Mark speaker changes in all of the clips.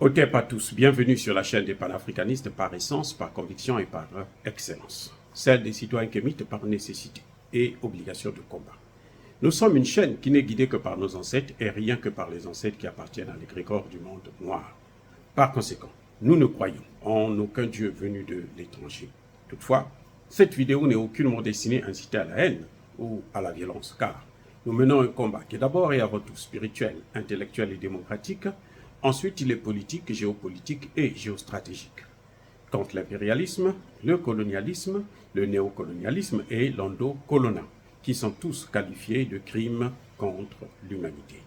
Speaker 1: Ok, pas tous. Bienvenue sur la chaîne des panafricanistes par essence, par conviction et par excellence. Celle des citoyens kémites par nécessité et obligation de combat. Nous sommes une chaîne qui n'est guidée que par nos ancêtres et rien que par les ancêtres qui appartiennent à l'égrégore du monde noir. Par conséquent, nous ne croyons en aucun Dieu venu de l'étranger. Toutefois, cette vidéo n'est aucunement destinée à inciter à la haine ou à la violence, car nous menons un combat qui est d'abord et avant tout spirituel, intellectuel et démocratique. Ensuite, il est politique, géopolitique et géostratégique. Contre l'impérialisme, le colonialisme, le néocolonialisme et l'endocolonat, qui sont tous qualifiés de crimes contre l'humanité.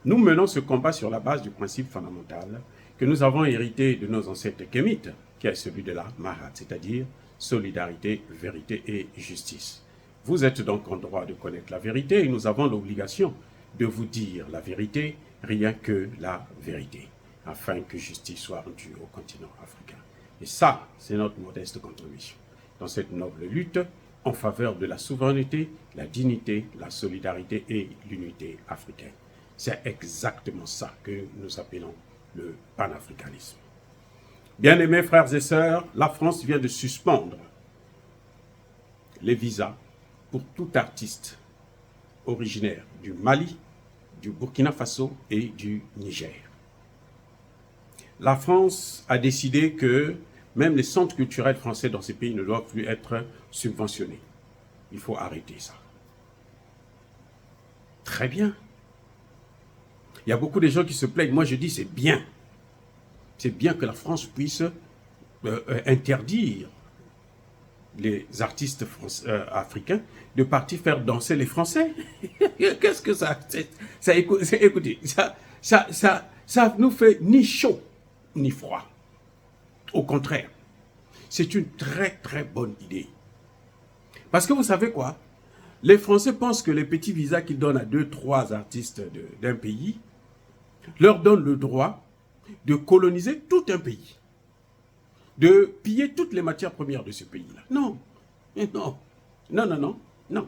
Speaker 1: Nous menons ce combat sur la base du principe fondamental que nous avons hérité de nos ancêtres kémites, qui est celui de la Mahat, c'est-à-dire solidarité, vérité et justice. Vous êtes donc en droit de connaître la vérité et nous avons l'obligation de vous dire la vérité, rien que la vérité, afin que justice soit rendue au continent africain. Et ça, c'est notre modeste contribution dans cette noble lutte en faveur de la souveraineté, la dignité, la solidarité et l'unité africaine. C'est exactement ça que nous appelons le panafricanisme. Bien-aimés frères et sœurs, la France vient de suspendre les visas pour tout artiste originaire du Mali, du Burkina Faso et du Niger. La France a décidé que même les centres culturels français dans ces pays ne doivent plus être subventionnés. Il faut arrêter ça. Très bien. Il y a beaucoup de gens qui se plaignent. Moi, je dis c'est bien. C'est bien que la France puisse interdire les artistes africains de partir faire danser les Français. Qu'est-ce que ça... Écoutez, ça nous fait ni chaud, ni froid. Au contraire, c'est une très très bonne idée. Parce que vous savez quoi? Les Français pensent que les petits visas qu'ils donnent à 2-3 artistes d'un pays leur donnent le droit de coloniser tout un pays, de piller toutes les matières premières de ce pays-là. Non, non, non, non, non, non.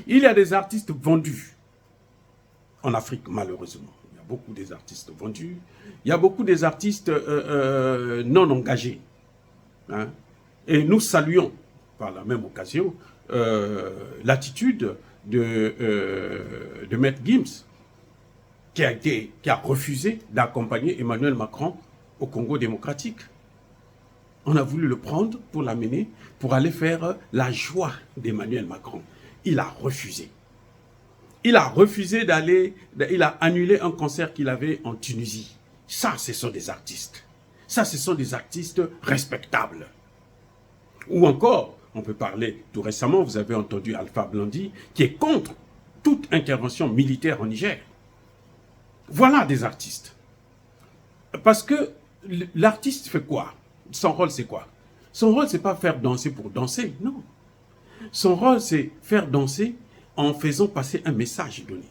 Speaker 1: Il y a des artistes vendus en Afrique, malheureusement. Il y a beaucoup des artistes vendus. Il y a beaucoup des artistes non engagés. Hein? Et nous saluons, par la même occasion, l'attitude de Maître Gims, qui a refusé d'accompagner Emmanuel Macron au Congo démocratique. On a voulu le prendre pour l'amener, pour aller faire la joie d'Emmanuel Macron. Il a refusé. Il a refusé d'aller, il a annulé un concert qu'il avait en Tunisie. Ça, ce sont des artistes. Ça, ce sont des artistes respectables. Ou encore, on peut parler, tout récemment, vous avez entendu Alpha Blondy, qui est contre toute intervention militaire en Niger. Voilà des artistes. Parce que l'artiste fait quoi? Son rôle, c'est quoi? Son rôle, c'est pas faire danser pour danser, non. Son rôle, c'est faire danser en faisant passer un message donné.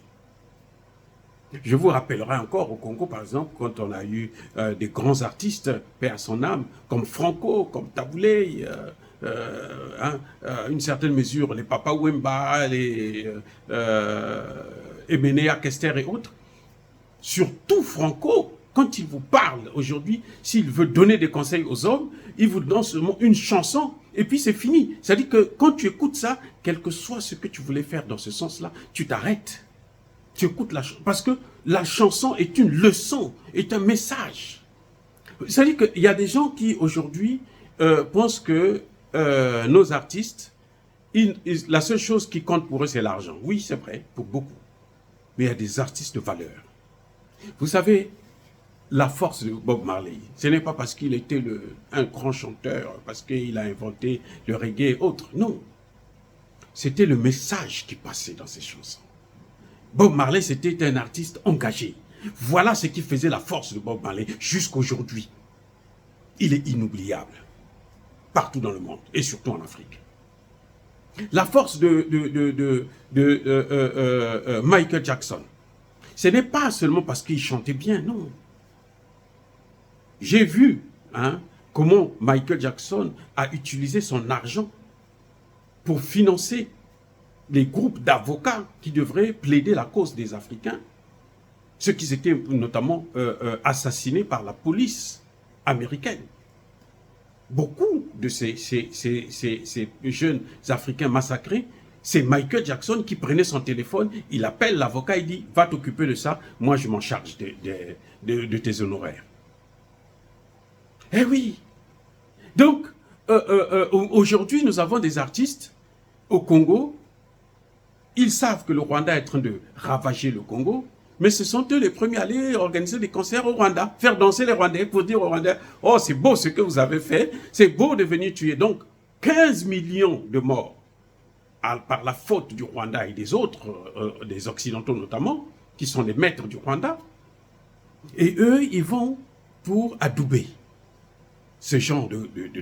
Speaker 1: Je vous rappellerai encore au Congo, par exemple, quand on a eu des grands artistes, paix à son âme, comme Franco, comme Taboulé, une certaine mesure, les Papa Wemba, les Emenea Kester et autres. Surtout Franco, quand il vous parle aujourd'hui, s'il veut donner des conseils aux hommes, il vous donne seulement une chanson et puis c'est fini. C'est-à-dire que quand tu écoutes ça, quel que soit ce que tu voulais faire dans ce sens-là, tu t'arrêtes. Tu écoutes la chanson. Parce que la chanson est une leçon, est un message. C'est-à-dire qu'il y a des gens qui aujourd'hui pensent que nos artistes, la seule chose qui compte pour eux, c'est l'argent. Oui, c'est vrai, pour beaucoup. Mais il y a des artistes de valeur. Vous savez, la force de Bob Marley, ce n'est pas parce qu'il était un grand chanteur, parce qu'il a inventé le reggae et autres. Non. C'était le message qui passait dans ses chansons. Bob Marley, c'était un artiste engagé. Voilà ce qui faisait la force de Bob Marley jusqu'aujourd'hui. Il est inoubliable. Partout dans le monde, et surtout en Afrique. La force de Michael Jackson, ce n'est pas seulement parce qu'il chantait bien, non. J'ai vu comment Michael Jackson a utilisé son argent pour financer les groupes d'avocats qui devraient plaider la cause des Africains. ceux qui étaient notamment assassinés par la police américaine. Beaucoup de ces jeunes Africains massacrés, c'est Michael Jackson qui prenait son téléphone, il appelle l'avocat, il dit « Va t'occuper de ça, moi je m'en charge de tes honoraires. » Eh oui. Donc, aujourd'hui, nous avons des artistes au Congo. Ils savent que le Rwanda est en train de ravager le Congo, mais ce sont eux les premiers à aller organiser des concerts au Rwanda, faire danser les Rwandais pour dire aux Rwandais « Oh, c'est beau ce que vous avez fait, c'est beau de venir tuer. » Donc, 15 millions de morts par la faute du Rwanda et des autres, des Occidentaux notamment, qui sont les maîtres du Rwanda. Et eux, ils vont pour adouber ce genre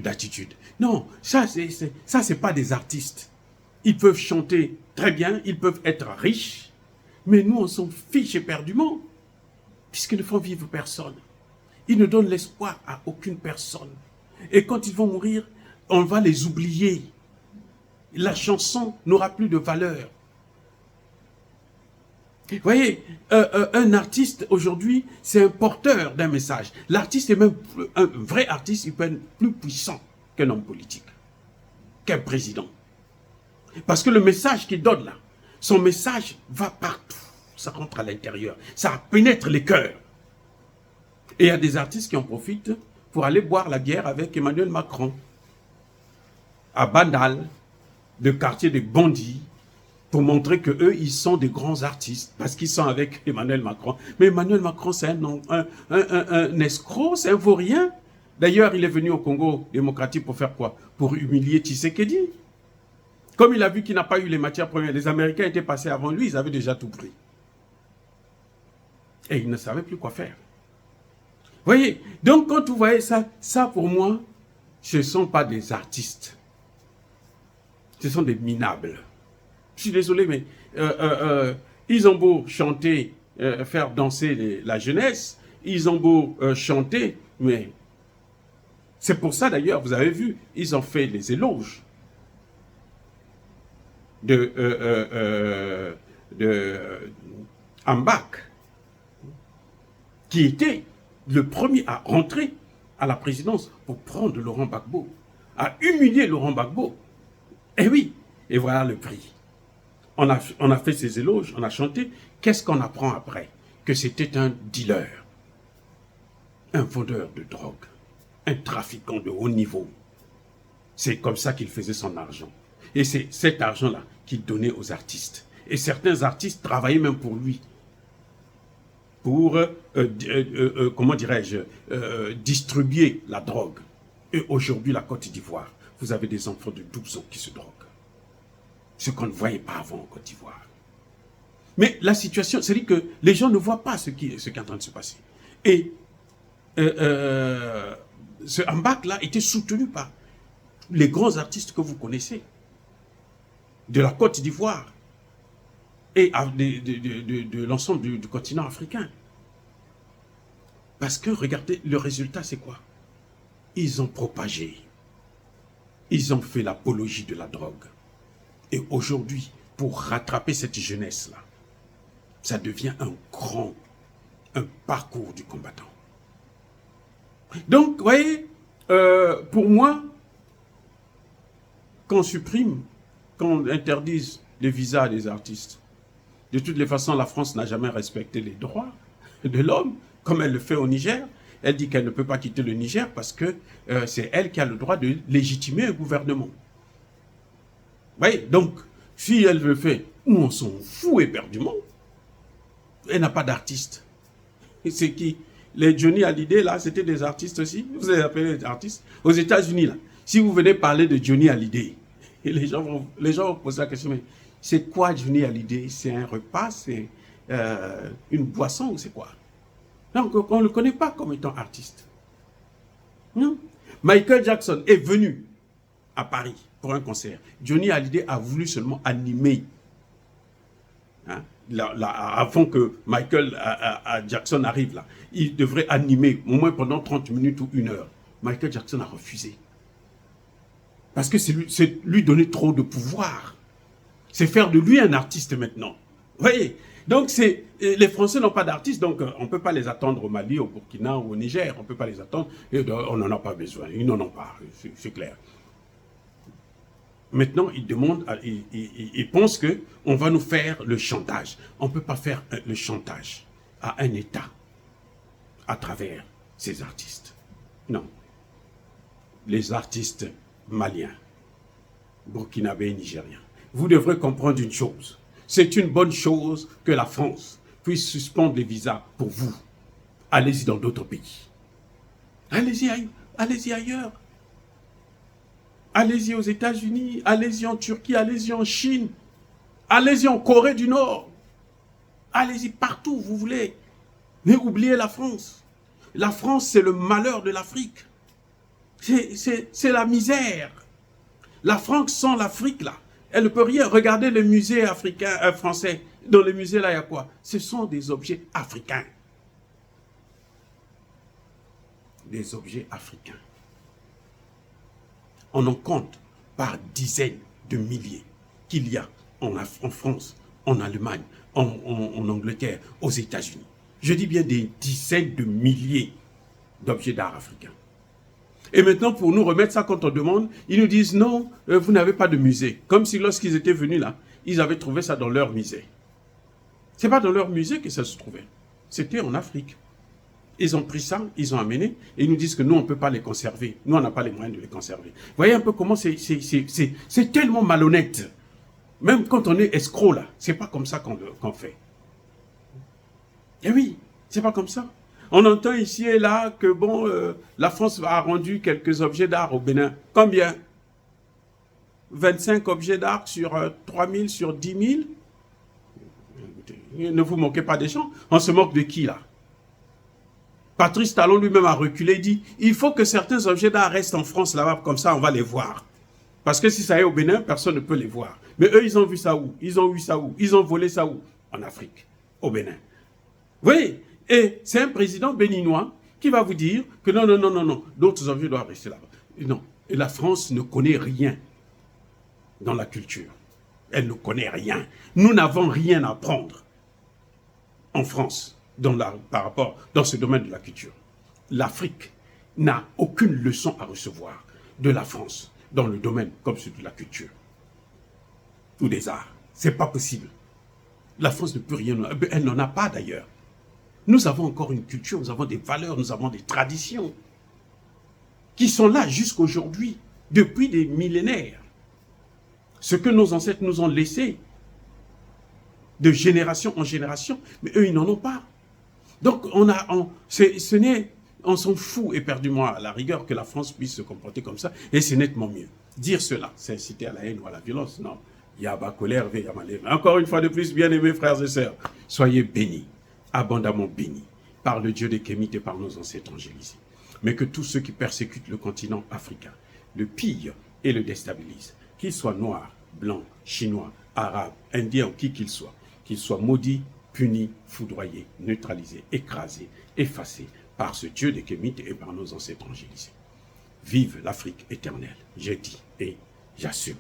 Speaker 1: d'attitude. Non, ça, c'est pas des artistes. Ils peuvent chanter très bien, ils peuvent être riches, mais nous, on s'en fiche éperdument, puisqu'ils ne font vivre personne. Ils ne donnent l'espoir à aucune personne. Et quand ils vont mourir, on va les oublier. La chanson n'aura plus de valeur. Vous voyez, un artiste aujourd'hui, c'est un porteur d'un message. L'artiste est même, un vrai artiste, il peut être plus puissant qu'un homme politique, qu'un président. Parce que le message qu'il donne là, son message va partout. Ça rentre à l'intérieur. Ça pénètre les cœurs. Et il y a des artistes qui en profitent pour aller boire la bière avec Emmanuel Macron. À Bandal, le quartier des bandits, pour montrer qu'eux, ils sont des grands artistes, parce qu'ils sont avec Emmanuel Macron. Mais Emmanuel Macron, c'est un escroc, c'est un vaurien. D'ailleurs, il est venu au Congo démocratique pour faire quoi? Pour humilier Tshisekedi. Comme il a vu qu'il n'a pas eu les matières premières, les Américains étaient passés avant lui, ils avaient déjà tout pris. Et ils ne savaient plus quoi faire. Vous voyez, donc quand vous voyez ça, ça pour moi, ce ne sont pas des artistes. Ce sont des minables. Je suis désolé, mais ils ont beau chanter, faire danser la jeunesse, ils ont beau chanter, mais c'est pour ça d'ailleurs, vous avez vu, ils ont fait les éloges de Ambak, qui était le premier à rentrer à la présidence pour prendre Laurent Gbagbo, à humilier Laurent Gbagbo. Eh oui, et voilà le prix. On a fait ces éloges, on a chanté. Qu'est-ce qu'on apprend après? Que c'était un dealer, un vendeur de drogue, un trafiquant de haut niveau. C'est comme ça qu'il faisait son argent. Et c'est cet argent-là qu'il donnait aux artistes. Et certains artistes travaillaient même pour lui. Pour, comment dirais-je, distribuer la drogue. Et aujourd'hui, la Côte d'Ivoire, vous avez des enfants de 12 ans qui se droguent. Ce qu'on ne voyait pas avant en Côte d'Ivoire. Mais la situation, c'est-à-dire que les gens ne voient pas ce qui est en train de se passer. Et ce Ambak-là était soutenu par les grands artistes que vous connaissez, de la Côte d'Ivoire et de l'ensemble du continent africain. Parce que, regardez, le résultat, c'est quoi? Ils ont propagé, ils ont fait l'apologie de la drogue. Et aujourd'hui, pour rattraper cette jeunesse-là, ça devient un parcours du combattant. Donc, vous voyez, pour moi, qu'on supprime, qu'on interdise les visas des artistes, de toutes les façons, la France n'a jamais respecté les droits de l'homme, comme elle le fait au Niger. Elle dit qu'elle ne peut pas quitter le Niger parce que c'est elle qui a le droit de légitimer un gouvernement. Vous voyez, donc, si elle le fait, nous on s'en fout éperdument. Elle n'a pas d'artiste. C'est qui? Les Johnny Hallyday, là, c'était des artistes aussi. Vous avez appelé des artistes. Aux États-Unis, là, si vous venez parler de Johnny Hallyday, et les gens vont poser la question, mais c'est quoi Johnny Hallyday? C'est un repas, c'est une boisson ou c'est quoi? Donc, on ne le connaît pas comme étant artiste. Non. Michael Jackson est venu à Paris pour un concert. Johnny Hallyday a voulu seulement animer. Hein? Avant que Michael Jackson arrive là, il devrait animer au moins pendant 30 minutes ou 1 heure. Michael Jackson a refusé. Parce que c'est lui donner trop de pouvoir. C'est faire de lui un artiste maintenant. Vous voyez? Donc, les Français n'ont pas d'artistes, donc on ne peut pas les attendre au Mali, au Burkina ou au Niger. On ne peut pas les attendre. On n'en a pas besoin. Ils n'en ont pas, c'est clair. Maintenant, ils pensent qu'on va nous faire le chantage. On ne peut pas faire le chantage à un État à travers ces artistes. Non. Les artistes maliens, burkinabés et nigériens, vous devrez comprendre une chose. C'est une bonne chose que la France puisse suspendre les visas pour vous. Allez-y dans d'autres pays. Allez-y ailleurs. Allez-y aux États-Unis, allez-y en Turquie, allez-y en Chine, allez-y en Corée du Nord. Allez-y partout où vous voulez. Mais oubliez la France. La France, c'est le malheur de l'Afrique. C'est la misère. La France sans l'Afrique, là, elle ne peut rien. Regardez les musées africains, français. Dans les musées, là, il y a quoi? Ce sont des objets africains. Des objets africains. On en compte par dizaines de milliers qu'il y a en France, en Allemagne, en Angleterre, aux États-Unis. Je dis bien des dizaines de milliers d'objets d'art africains. Et maintenant, pour nous remettre ça quand on demande, ils nous disent non, vous n'avez pas de musée. Comme si lorsqu'ils étaient venus là, ils avaient trouvé ça dans leur musée. Ce n'est pas dans leur musée que ça se trouvait. C'était en Afrique. Ils ont pris ça, ils ont amené, et ils nous disent que nous, on ne peut pas les conserver. Nous, on n'a pas les moyens de les conserver. Vous voyez un peu comment c'est tellement malhonnête. Même quand on est escroc là, c'est pas comme ça qu'on fait. Eh oui, c'est pas comme ça. On entend ici et là que bon, la France a rendu quelques objets d'art au Bénin. Combien? 25 objets d'art sur 3000, sur 10 000? Ne vous moquez pas des gens. On se moque de qui là? Patrice Talon lui-même a reculé et dit, il faut que certains objets d'art restent en France là-bas, comme ça on va les voir. Parce que si ça est au Bénin, personne ne peut les voir. Mais eux, ils ont vu ça où? Ils ont eu ça où? Ils ont volé ça où? En Afrique, au Bénin. Vous voyez? Et c'est un président béninois qui va vous dire que non, non, non, non, non, d'autres objets doivent rester là-bas. Non, et la France ne connaît rien dans la culture. Elle ne connaît rien. Nous n'avons rien à prendre en France par rapport dans ce domaine de la culture. L'Afrique n'a aucune leçon à recevoir de la France dans le domaine comme celui de la culture ou des arts. C'est pas possible. La France ne peut rien, elle n'en a pas d'ailleurs. Nous avons encore une culture, nous avons des valeurs, nous avons des traditions qui sont là jusqu'aujourd'hui, depuis des millénaires. Ce que nos ancêtres nous ont laissé de génération en génération, mais eux, ils n'en ont pas. Donc, on s'en fout éperdument à la rigueur que la France puisse se comporter comme ça, et c'est nettement mieux. Dire cela, c'est inciter à la haine ou à la violence, non. Yaba colère, encore une fois de plus, bien-aimés frères et sœurs, soyez bénis, abondamment bénis, par le Dieu des Kémites et par nos ancêtres angélisés. Mais que tous ceux qui persécutent le continent africain le pillent et le déstabilisent, qu'ils soient noirs, blancs, chinois, arabes, indiens ou qui qu'ils soient maudits, punis, foudroyés, neutralisés, écrasés, effacés par ce Dieu des Kémites et par nos ancêtres angélisés. Vive l'Afrique éternelle, j'ai dit et j'assume.